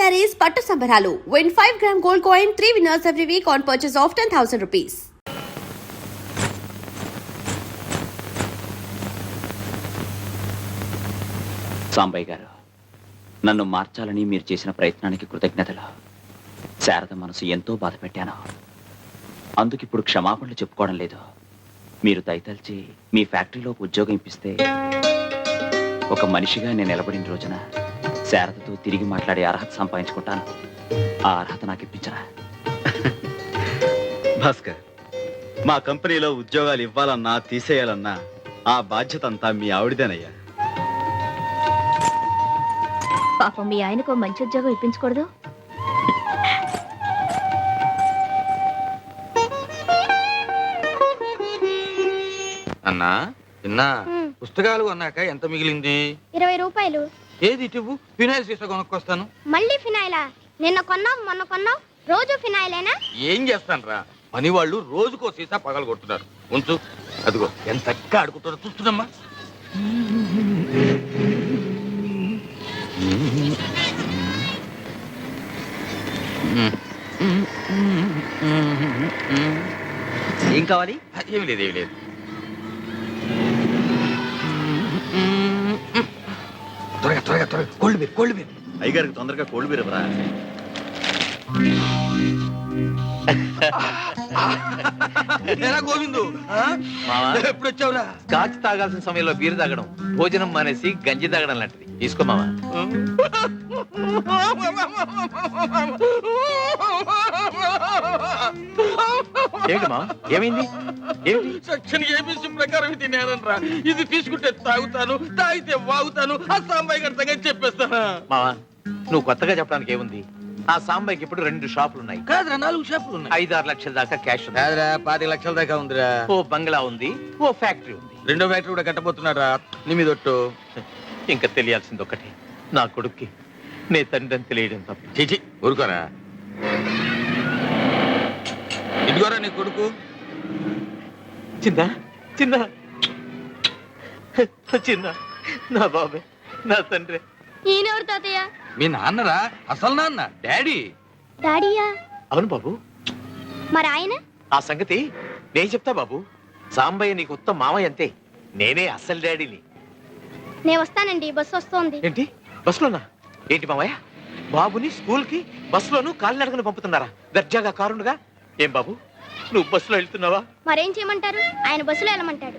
sarees పట్టు సంబరాలు. Win 5-gram gold coin, 3 winners every week on purchase of 10,000 rupees. Sambaiah గారు, నన్ను మార్చాలని మీరు చేసిన ప్రయత్నానికి కృతజ్ఞతలు. శారద మనసు ఎంతో బాధ పెట్టాను. అందుకు ఇప్పుడు క్షమాపణలు చెప్పుకోవడం లేదు. మీరు దయతలిచి మీ ఫ్యాక్టరీలోకి ఉద్యోగం ఇప్పిస్తే ఒక మనిషిగా నేను నిలబడిన రోజున శారదతో తిరిగి మాట్లాడే అర్హత సంపాదించుకుంటాను. ఆ అర్హత నాకు ఇప్పించరా? భాస్కర్, మా కంపెనీలో ఉద్యోగాలు ఇవ్వాలన్నా తీసేయాలన్నా ఆ బాధ్యత అంతా మీ ఆవిడదేనయ్యా. పాపం మీ ఆయనకు మంచి ఉద్యోగం ఇప్పించకూడదు? అన్నా తిన్నా పుస్తకాలు కొన్నాక ఎంత మిగిలింది? 20 రూపాయలు. ఏది ఇటు ఫినాయిల్ సీసా కొనుక్కొస్తాను. మళ్ళీ ఫినాయిలా? నిన్న కొన్నావు మొన్న కొన్నావు, రోజు ఫినాయిలేనా? ఏం చేస్తాను రా, పని వాళ్ళు రోజుకో సీసా పగలు కొడుతున్నారు. ఉంచు, అదిగో ఎంత చక్కగా ఆడుకుంటారో చూస్తున్నామ్మా. ఏం కావాలి? ఏమి లేదు ఏమి లేదు. త్వరగా త్వరగా త్వరగా కోల్డ్ బీర్. అయ్యగారికి తొందరగా కోల్డ్ బీర్ ఇవ్వరా? గోవిందు ఎప్పుడు వచ్చావురా? కాచి తాగాల్సిన సమయంలో బీరు తాగడం, భోజనం మానేసి గంజి తాగడం లాంటిది. తీసుకో మావా. ఏమిటి మా, ఏమైంది? సెక్షన్ ఏబిసి ప్రకారం తినేనరా. ఇది తీసుకుంటే తాగుతాను, తాగితే వాగుతాను. ఆ సాంబాయి గారి సంగతి చెప్పేస్తాను. మావా, నువ్వు కొత్తగా చెప్పడానికి ఏముంది? ఆ సాంబాయికి ఇప్పుడు 2 షాపులు ఉన్నాయి. కాదురా, 4 షాపులు ఉన్నాయి. 5-6 లక్షల దాకా క్యాష్ ఉంది. కాదురా, 25 లక్షల దాకా ఉందిరా. ఓ బంగ్లా ఉంది, ఓ ఫ్యాక్టరీ ఉంది. 2వ ఫ్యాక్టరీ కూడా కట్టబోతున్నారా? నీ మీద ఒట్టు. ఇంకా తెలియాల్సింది ఒకటి, నా కొడుక్కి నే తండ్రి అని తెలియడం తప్ప. చీచి ఊరుకోరా. ఇదిగోరా నీ కొడుకు. చిన్న చిన్న చిన్న, నా బాబే, నా తండ్రి. ఈయనెవరు తాతయ్య? మీ నాన్నరా, అసలు నాన్న, డాడీ. డాడీయా? అవును బాబు. మరి ఆయన? ఆ సంగతి నేను చెప్తా బాబు. సాంబయ్య నీకు ఉత్తమ మామయ్య అంతే. నేనే అసలు డాడీని. నేను వస్తానండి, బస్సు వస్తోంది. ఏంటి, బస్సులోనా? ఏంటి మామయ్య, బాబుని స్కూల్ కి బస్సులోను కాలినడకను పంపుతున్నారా? దర్జాగా కారుండగా. ఏం బాబు, నువ్వు బస్సులో వెళ్తున్నావా? మరేం చేయమంటారు? ఆయన బస్సులో వెళ్ళమంటాడు.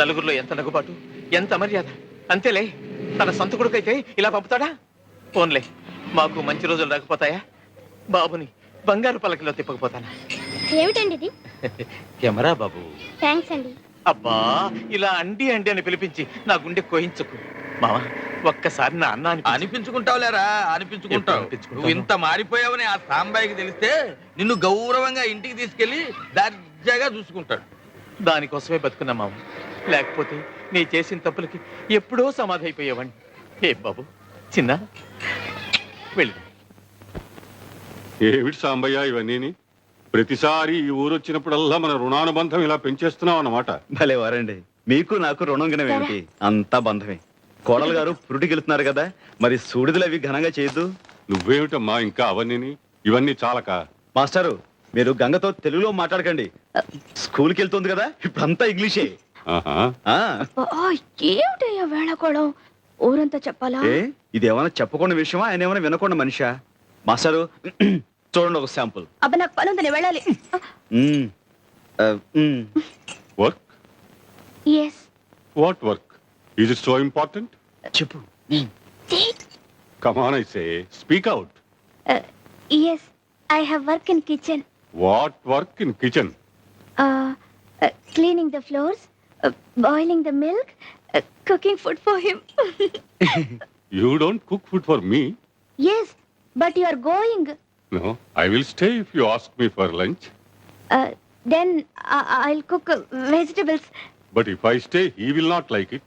నలుగురిలో ఎంత నగుబాటు, ఎంత మర్యాద. అంతేలే, తన సొంత కొడుకైతే ఇలా పంపుతాడా? ఫోన్లే, మాకు మంచి రోజులు రాకపోతాయా? బాబుని బంగారు పలకలో తిప్పకపోతానా? ఏమిటండి ఇది? కెమెరా బాబు. థ్యాంక్స్ అండి. అబ్బా, ఇలా అండి అండి అని పిలిపించి నా గుండె కోయించుకు. మావా, ఒక్కసారి నా అన్న అనిపించుకుంటావులేరా, అనిపించుకుంటావు. నువ్వు ఇంత మారిపోయావని ఆ సాంబాయికి తెలిస్తే నిన్ను గౌరవంగా ఇంటికి తీసుకెళ్లి దర్జాగా చూసుకుంటాడు. దానికోసమే బతుకున్నా మావ. లేకపోతే నీ చేసిన తప్పులకి ఎప్పుడో సమాధి అయిపోయేవాడిని. ఏ బాబు, చిన్న వెళ్ళి. ఏమిటి సాంబయ్య ఇవన్నీ? ప్రతిసారి ఈ ఊరు వచ్చినప్పుడల్లా మన రుణానుబంధం ఇలా పెంచేస్తున్నావు అన్నమాట. భలే వారండి, మీకు నాకు రుణం గినవేమిటి? అంతా బంధమే. కోడలు గారు పురుటికెళ్తున్నారు కదా, మరి సూడిదలు అవి ఘనంగా చేయొద్దు. నువ్వేమిటమ్మా ఇంకా అవన్నీ? ఇవన్నీ చాలక. మాస్టారు, మీరు గంగతో తెలుగులో మాట్లాడకండి. స్కూల్కి వెళ్తుంది కదా, ఇప్పుడంతా ఇంగ్లీషే. ఏమిటయ్యా వేళకోళం? ఊరంతా చెప్పాలా? ఇదేమన్నా చెప్పకుండా విషయమా, ఆయన ఏమైనా వినకుండా మనిషా? మాస్టారు చూడండి ఒక శాంపుల్. అబ్బా, నాకు పని ఉందని వెళ్ళాలి. Work? Yes. What work? Is it so important? చెప్పు. Come on, I say, speak out. Yes, I have work in kitchen. What work in kitchen? Cleaning the floors, boiling the milk, cooking food for him. You don't cook food for me? Yes, but you are going. No, I will stay if you ask me for lunch. Then I'll cook vegetables. But if I stay, he will not like it.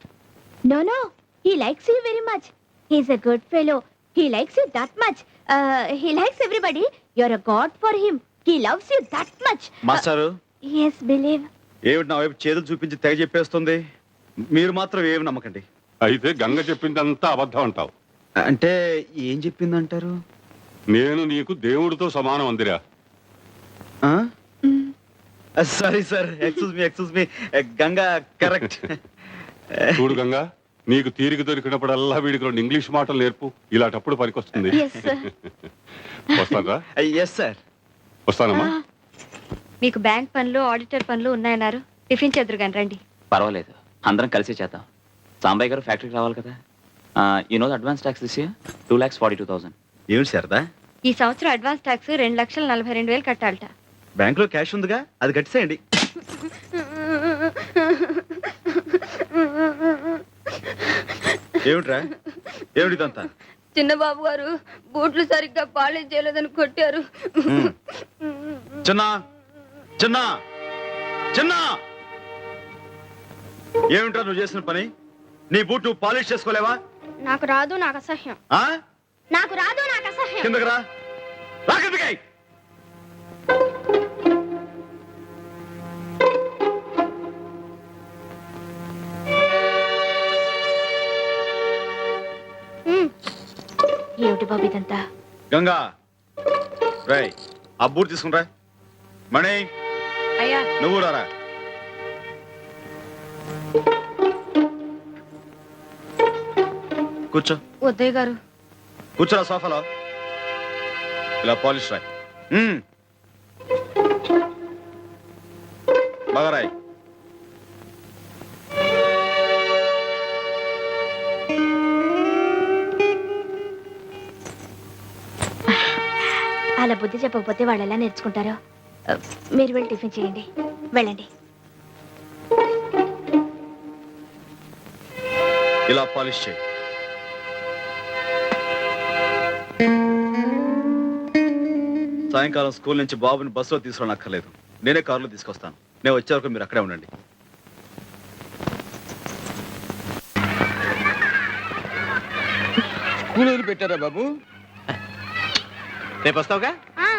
No, he likes you very much. He's a good fellow. He likes you that much. He likes everybody. You're a god for him. He loves you that much. మాస్టారు. Yes, believe. ఏమిటి నా వైపు చేతులు చూపించి తెగ చెప్పేస్తుంది? మీరు మాత్రం ఏమి నమ్మకండి. అయితే గంగ చెప్పిందంతా అబద్ధం అంటావు. అంటే ఏం చెప్పిందంటారు? నేను నీకు దేవుడితో సమానం అందిరా. Sorry sir, excuse me. Ganga correct. చూడు గంగా, నీకు తీరిక దొరికినప్పుడల్లా వీడికి 2 ఇంగ్లీష్ మాటలు నేర్పు. ఇలాంటప్పుడు పనికొస్తుంది. వస్తానరా? Yes sir. వస్తానమ్మా. మీకు బ్యాంక్ పనులు ఆడిటర్ పనులు ఉన్నాయన్నారు. టిఫిన్ చేద్దరు కానీ రండి. పర్వాలేదు, అందరం కలిసి చేద్దాం. సాంబయ్య గారు ఫ్యాక్టరీకి రావాలి కదా. You know advance tax this year 2,42,000. ఏమిటి శారదా? ఈ సంవత్సరం అడ్వాన్స్ ట్యాక్స్ 2,42,000 కట్టాలట. బ్యాంక్ లో క్యాష్ ఉందిగా, అది కట్టేసేయండి. ఏమిట్రా, ఏమిటిదంతా? చిన్నబాబు గారు బూట్లు సరిగ్గా పాలిష్ చేయలేదని కొట్టారు. చిన్న చిన్న చిన్న, ఏమిట్రా నువ్వు చేసిన పని? నీ బూట్ నువ్వు పాలిష్ చేసుకోలేవా? నాకు రాదు, నాకు అసహ్యం. ఆ? నాకు రాదు, నాకు అసహ్యం. కిందకి రా, రా కిందకి. ఏమిటి బాబు ఇదంతా? గంగా, రై ఆ బూట్ తీసుకుంటా. మణి, అయ్యా నువ్వు రారా. కూర్చో. ఉదయ్ గారు కూర్చోరా సోఫాలో. ఇలా పాలిష్ రాయ్. బాగా రాయ్. అలా బుద్ధి చెప్పకపోతే వాళ్ళు ఎలా నేర్చుకుంటారో. మీరు వెళ్ళి టిఫిన్ చేయండి, వెళ్ళండి. ఇలా పాలిష్ చేయి. సాయంకాలం స్కూల్ నుంచి బాబుని బస్సులో తీసుకురానక్కర్లేదు, నేనే కారులో తీసుకొస్తాను. నేను వచ్చే వరకు మీరు అక్కడే ఉండండి. స్కూల్ వదిలి పెట్టారా బాబు? రేపు వస్తావుగా? ఆ,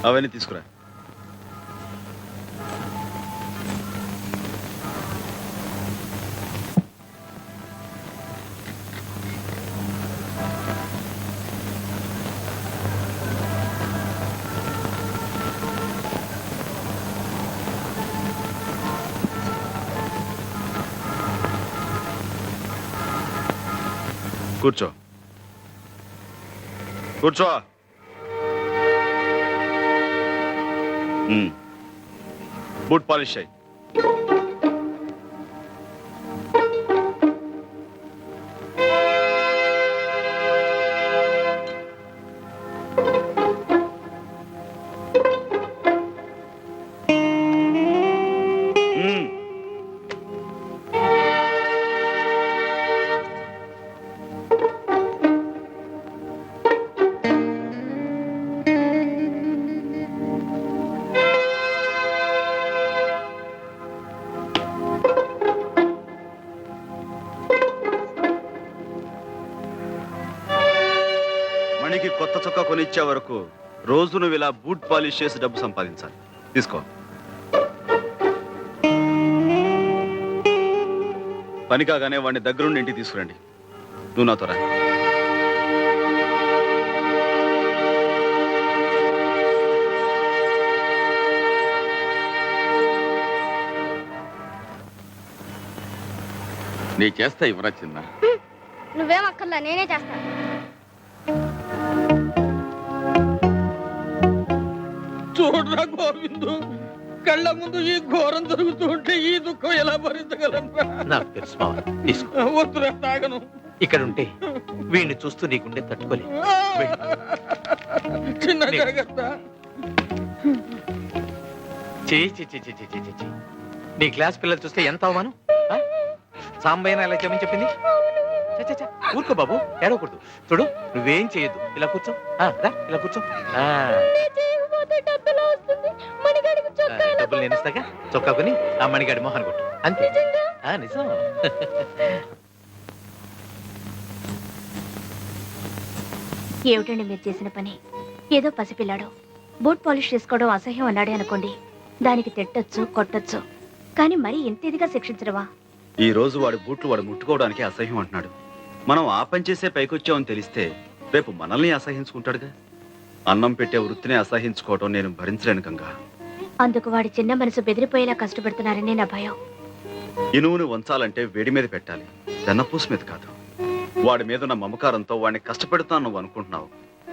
అవన్నీ తీసుకురా. కూర్చో, కూర్చో. బూట్ పాలిష్ అయ్యి. మణికి కొత్త చొక్కా కొనిచ్చే వరకు రోజు నువ్వు ఇలా బూట్ పాలిష్ చేసి డబ్బు సంపాదించాలి. తీసుకో. పని కాగానే వాడిని దగ్గరుండి ఇంటికి తీసుకురండి. నువ్వు నాతో రా. నీ చేస్తా ఇవ్వరా చిన్న. నువ్వేం అక్కర్లా, నేనే చేస్తా. చూడరా గోవిందు, కళ్ళ ముందు ఈ ఘోరం జరుగుతూ ఉంటే ఈ దుఃఖం ఎలా భరించగలరా? నాకు తెలుసు మావ, తీసుకో. వద్దురా, తాగను. ఇక్కడ ఉంటే వీడిని చూస్తూ నీకుండే తట్టుకోలే. చిన్న జాగ్రత్త. నీ క్లాస్ పిల్లలు చూస్తే ఎంత అవమానం. సాంబయ్యన ఎలా చెప్పని చెప్పింది. ఊరుకో బాబు, ఏడవకూడదు. చూడు, నువ్వేం చేయొద్దు. ఇలా కూర్చో, రా, ఇలా కూర్చో. డబ్బులు నేను ఇస్తాగా చొక్కా కొని ఆ మణిగాడి మోహన్ కొట్టు అంతే నిజం ఏమిటండి మీరు చేసిన పని? ఏదో పసిపిల్లాడు బూట్ పాలిష్ చేసుకోవడం అసహ్యం అన్నాడే అనుకోండి, దానికి తిట్టొచ్చు కొట్టొచ్చు, కానీ మరీ ఇంత ఇదిగా శిక్షించడమా? ఈ రోజు వాడి బూట్లు వాడు ముట్టుకోవడానికి అసహ్యం అంటున్నాడు. మనం ఆ పని చేసే పైకొచ్చామని తెలిస్తే రేపు మనల్ని అసహ్యించుకుంటాడుగా. అన్నం పెట్టే వృత్తిని అసహ్యించుకోవడం నేను భరించలేను గంగా. అందుకు వాడి చిన్న మనసు బెదిరిపోయేలా కష్టపడుతున్నారని నా భయం. ఇనువుని వంచాలంటే వేడి మీద పెట్టాలి, వెన్నపూసు మీద కాదు. వాడి మీద ఉన్న మమకారంతో వాడిని కష్టపెడుతున్నాను నువ్వు అనుకుంటున్నావు.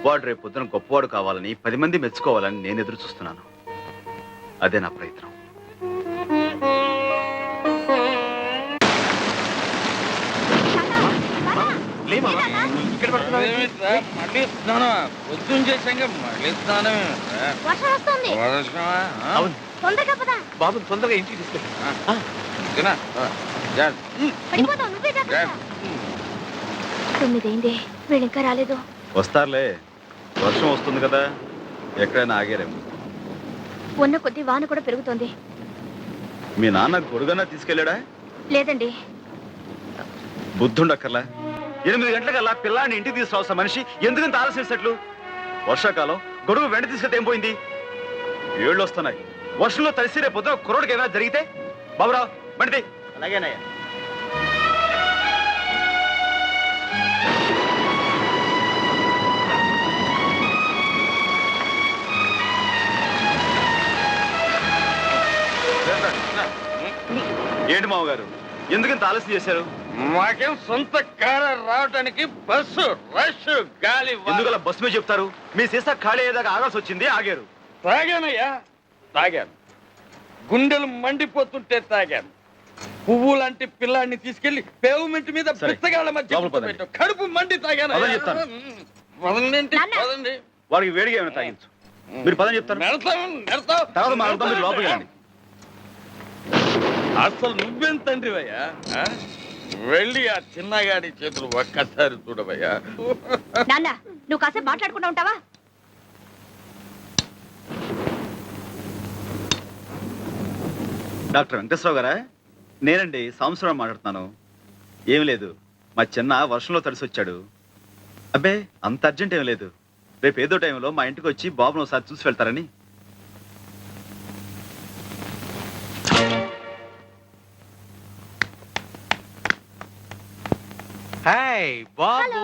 వాడు రేపు పొద్దున గొప్పవాడు కావాలని 10 మంది మెచ్చుకోవాలని నేను ఎదురు చూస్తున్నాను. అదే నా ప్రయత్నం. అదేమిట్రా, మళ్ళీ స్నానం పొద్దున్న చేశాక మళ్ళీ స్నానం వర్షం వస్తుంది, వర్షమా? అవును తొందరగా పదా. బాబు తొందరగా ఇంటికి తీసుకెళ్ళి తినా? పడిపోతావు, నువ్వే జాగ్రత్త. 9 అయింది, వీళ్ళు ఇంకా రాలేదు. వస్తారులే, వర్షం వస్తుంది కదా, ఎక్కడైనా ఆగారేమో. ఉన్న కొద్ది వాన కూడా పెరుగుతోంది. మీ నాన్న గొడుగన్నా తీసుకెళ్ళాడా? లేదండి. బుద్ధుండక్కర్లా. 8 గంటలకల్లా పిల్లాన్ని ఇంటికి తీసుకురావాల్సిన మనిషి ఎందుకంత ఆలస్యం? వర్షాకాలం గొడుగు వెంట తీసుకెళ్తే ఏం పోయింది? ఏళ్ళు వస్తున్నాయి, వర్షంలో తడిసి రేపు పొద్దున కుర్రోడికి ఏమైనా జరిగితే బాబురావు బండి. అలాగేనయ్యా. ఏంటి మామగారు, ఎందుకంత ఆలస్యం చేశారు? మాకేం సొంత కారు రావడానికి బస్సు రష్ గాలి ఎందుకలా బస్సు మీద చెప్తారు? మీ సీసా ఖాళీ అయ్యేదాకా ఆగాల్సి వచ్చింది, ఆగారు. తాగానయ్యా, తాగాను. గుండెలు మండిపోతుంటే తాగాను. పువ్వు లాంటి పిల్లాన్ని తీసుకెళ్లి పేవ్మెంట్ మీద సరే, పుస్తకాల మధ్య లోపలికి పదండి. కూర్చోబెట్టావు. కడుపు మండి తాగాను. పదని చెప్తాను. వదలండి, నాన్న. వదండి. వాడికి వేడిగా ఏమైనా తాగించు. మీరు పదని చెప్తారు, నెడతావు. తర్వాత మాట్లాడతాం. మీరు లోపలికి వెళ్ళండి. అసలు నువ్వేం తండ్రివయ్యా? ఆ? వెళ్ళి ఆ చిన్నగాడి చేతులు ఒక్కసారి చూడవయ్యా. నాన్న, నువ్వు కాసేపు మాట్లాడుకుంటూ ఉంటావా? డాక్టర్ వెంకటేశ్వరరావు గారా? నేనండి, సంవత్సరం మాట్లాడుతున్నాను. ఏం లేదు, మా చిన్న వర్షంలో తడిసి వచ్చాడు. అబ్బే, అంత అర్జెంట్ ఏం లేదు. రేపు ఏదో టైంలో మా ఇంటికి వచ్చి బాబును ఒకసారి చూసి వెళ్తారని. హాయ్ బాబు.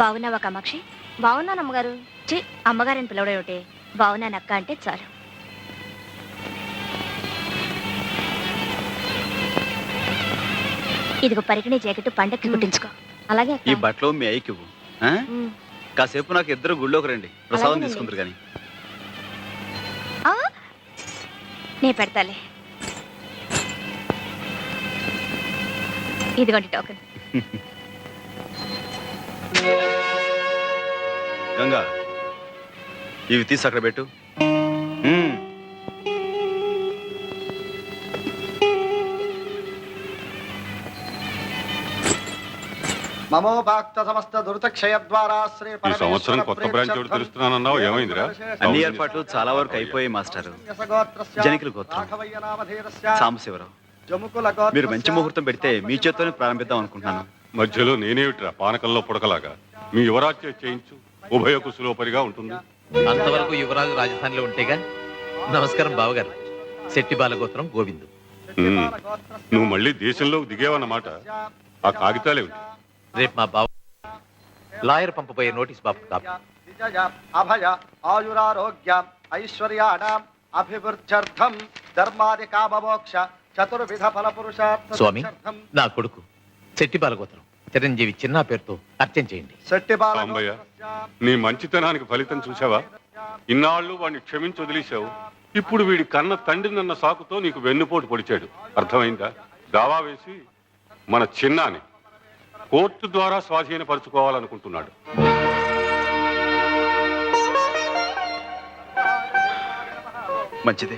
బాగున్నావా కామాక్షి? బాగున్నాను అమ్మగారు. ఛీ, అమ్మగారిని పిలవడం ఏమిటి? బాగున్నాను అక్క అంటే చాలు. ఇదిగో పరికిణీ జాకెట్ పండక్కి కుట్టించుకో. అలాగే ఈ బట్టలు మీ అయ్యకి ఇవ్వు. ఆ? కాసేపు నాకు ఇద్దరు గుళ్ళోకి రండి, ప్రసాదం అలాగేనండి. తీసుకుంటారు కానీ. నే పెడతాలే. ఇదిగోండి టోకెన్. గంగా, ఇవి తీసి అక్కడ పెట్టు. మమోభాక్త సమస్త దురితక్షయ ద్వారా శ్రీ ఈ సంవత్సరం కొత్త బ్రాంచ్ ఒకటి తెలుస్తున్నానన్నావు, ఏమైందిరా? అన్ని ఏర్పాట్లు చాలా వరకు అయిపోయాయి మాస్టర్. జనకుల గోత్రం సాంబశివరావు, మీరు మంచి ముహూర్తం పెడితే మీ చేత్తోనే ప్రారంభిద్దాం అనుకుంటున్నాను. మధ్యలో నేనేమిట్రా పానకంలో పుడకలాగా? మీ యువరాజ్యం చేయించు, ఉభయ కుశలోపరిగా ఉంటుంది. అంతవరకు యువరాజు రాజధానిలో ఉంటేగా. నమస్కారం బావగారు. శెట్టి బాలగోత్రం గోవిందు. నువ్వు మళ్ళీ దేశంలోకి దిగేవన్నమాట. ఆ కాగితాలేమిటి? రేపు మా బావ లాయర్ పంపబోయే నోటీస్ బాబు కాపీ. విజయ అభయ ఆయురారోగ్య ఐశ్వర్యాణం అభివృద్ధ్యర్థం ధర్మాది కామమోక్ష చతుర్విధ ఫల పురుషార్థ స్వామి, నా కొడుకు శెట్టి బాలగోత్రం చిరంజీవి చిన్న పేరుతో అర్చన చేయండి. శెట్టి సాంబయ్య, నీ మంచితనానికి ఫలితం చూసావా? ఇన్నాళ్ళు వాడిని క్షమించి వదిలేశావు. ఇప్పుడు వీడి కన్న తండ్రినన్న సాకుతో నీకు వెన్నుపోటు పొడిచాడు. అర్థమైందా? దావా వేసి మన చిన్నాని కోర్టు ద్వారా స్వాధీనపరుచుకోవాలనుకుంటున్నాడు. మంచిదే.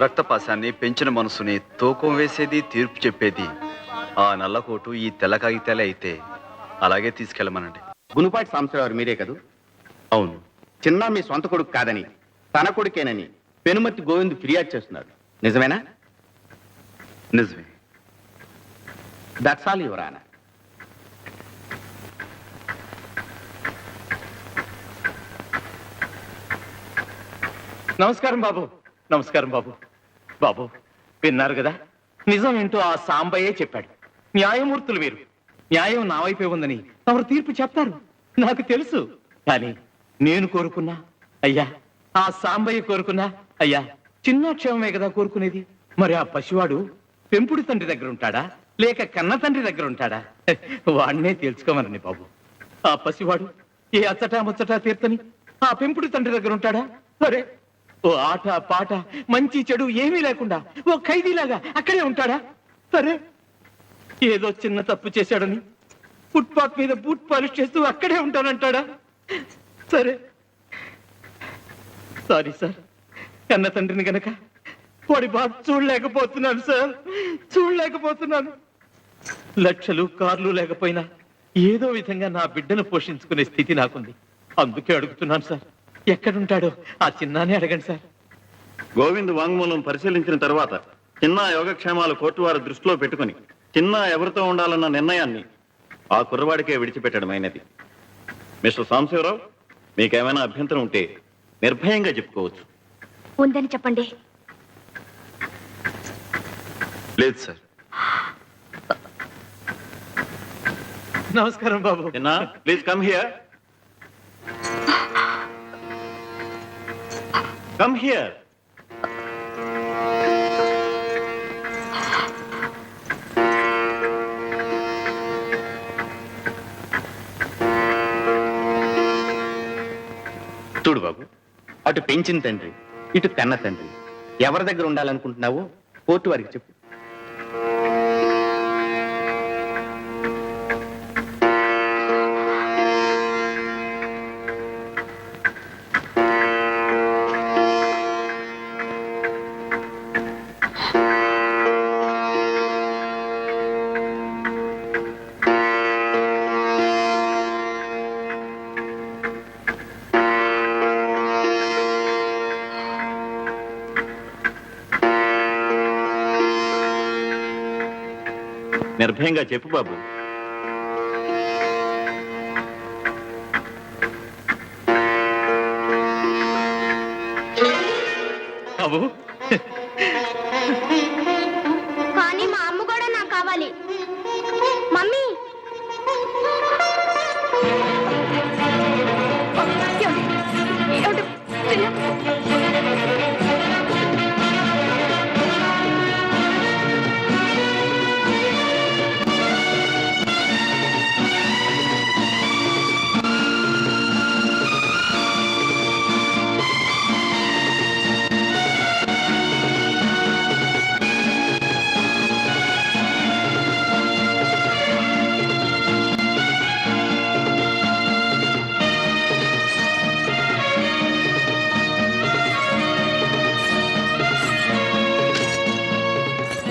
రక్తపాశాన్ని పెంచిన మనసుని తూకం వేసేది, తీర్పు చెప్పేది ఆ నల్లకోటు, ఈ తెల్ల కాగితాలే అయితే అలాగే తీసుకెళ్ళమనండి. గునుపాటి సాంబశివరావు మీరే కదూ? అవును. చిన్న మీ సొంత కొడుకు కాదని, తన కొడుకేనని పెనుమతి గోవింద్ ఫిర్యాదు చేస్తున్నాడు. నిజమేనా? నిజమే. That's all your honour. నమస్కారం బాబు. నమస్కారం బాబు. బాబు విన్నారు కదా, నిజం ఏంటో ఆ సాంబయ్యే చెప్పాడు. న్యాయమూర్తులు మీరు. న్యాయం నా వైపే ఉందని తమరు తీర్పు చెప్తారు, నాకు తెలుసు. కానీ నేను కోరుకున్నా అయ్యా, ఆ సాంబయ్య కోరుకున్నా అయ్యా, చిన్న క్షేమమే కదా కోరుకునేది. మరి ఆ పసివాడు పెంపుడు తండ్రి దగ్గర ఉంటాడా, లేక కన్న తండ్రి దగ్గర ఉంటాడా? వాడినే తెలుసుకోమనండి బాబు. ఆ పసివాడు ఏ అచ్చటా ముచ్చటా తీర్తని ఆ పెంపుడు తండ్రి దగ్గర ఉంటాడా? అరే, ఓ ఆట పాట మంచి చెడు ఏమీ లేకుండా ఓ ఖైదీలాగా అక్కడే ఉంటాడా? సరే, ఏదో చిన్న తప్పు చేశాడని ఫుట్పాత్ మీద బూట్ పాలిష్ చేస్తూ అక్కడే ఉంటానంటాడా? సరే, సారీ సార్, కన్న తండ్రిని గనక వాడి బాధ చూడలేకపోతున్నాను సార్, చూడలేకపోతున్నాను. లక్షలు కార్లు లేకపోయినా ఏదో విధంగా నా బిడ్డను పోషించుకునే స్థితి నాకుంది. అందుకే అడుగుతున్నాను సార్, ఎక్కడుంటాడో ఆ చిన్నానే అడగండి సార్. గోవింద్ వాంగ్మూలం పరిశీలించిన తర్వాత చిన్న యోగక్షేమాలు కోర్టు వారు దృష్టిలో పెట్టుకుని చిన్న ఎవరితో ఉండాలన్న నిర్ణయాన్ని ఆ కుర్రవాడికే విడిచిపెట్టడమైనది. మిస్టర్ సాంబశివరావు, మీకేమైనా అభ్యంతరం ఉంటే నిర్భయంగా చెప్పుకోవచ్చు. ఉందని చెప్పండి. లేదు సార్. నమస్కారం బాబు. చిన్న, please come here. Come here. చూడు బాబు, అటు పెంచిన తండ్రి, ఇటు కన్న తండ్రి, ఎవరి దగ్గర ఉండాలనుకుంటున్నావో కోర్టు వారికి చెప్పు. నిర్భయంగా చెప్పు బాబు. బాబు, కానీ మా అమ్మ కూడా నాకు కావాలి. మమ్మీ,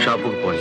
షాపుకు పోయి